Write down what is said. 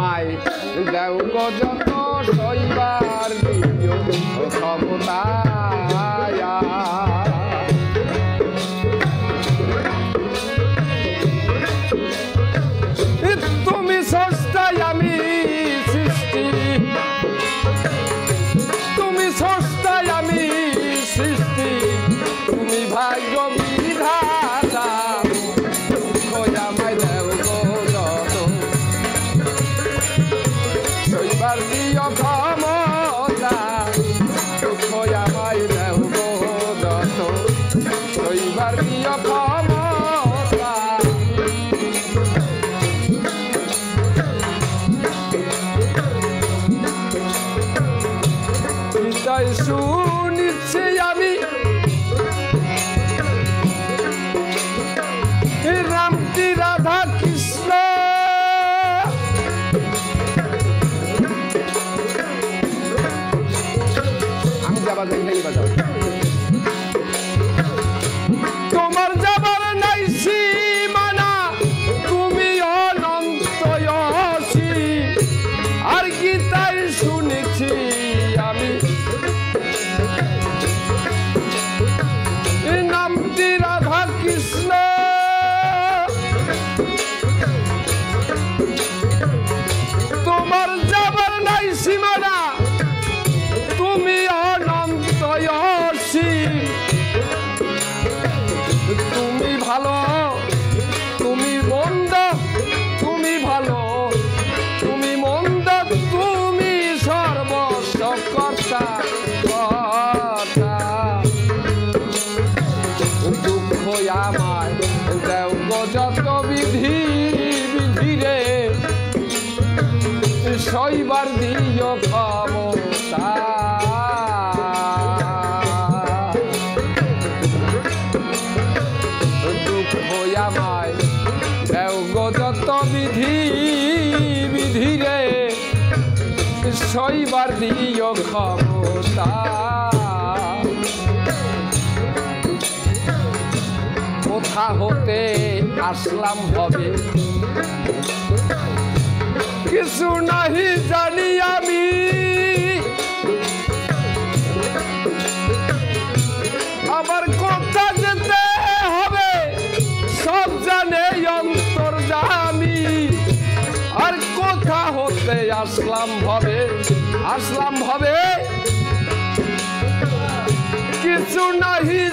আমায় দেও গো যত সইবার দিও ক্ষমতা তুমি সস্তায় আমি সৃষ্টি তুমি সস্তায় আমি সৃষ্টি তুমি ভাগ্য বিধাতা দুঃখ আমায় দেও গো যত সইবার দিও ক্ষমতা দুঃখ আমায় দেও গো যত সইবার দিও ক্ষমতা তাই শুনিছি আমি রামটি রাধা কৃষ্ণ আমি যাবার বাজাও তোমার যাবার নাই সীমানা তুমি অনন্ত আর গীতায় শুনেছি আমি নামটি রাধা কৃষ্ণ তোমার যাবার নাই সীমানা তুমি অনন্ত তুমি ভালো তুমি মন্দ তুমি ভালো তুমি মন্দ তুমি সর্বস্বকর্তা দুঃখ আমায় দেও গো যত বিধি বিধিরে সইবার দিও ক্ষমতা দুঃখ আমায় দেও গো যত বিধি বিধিরে সইবার দিও ক্ষমতা কোথা হতে আসলাম হবে কিছু নাহি জানি আমি আবার কোথা যেতে হবে সব জানে অন্তর্যামী আর কোথা হতে আসলাম হবে কিছু নাহি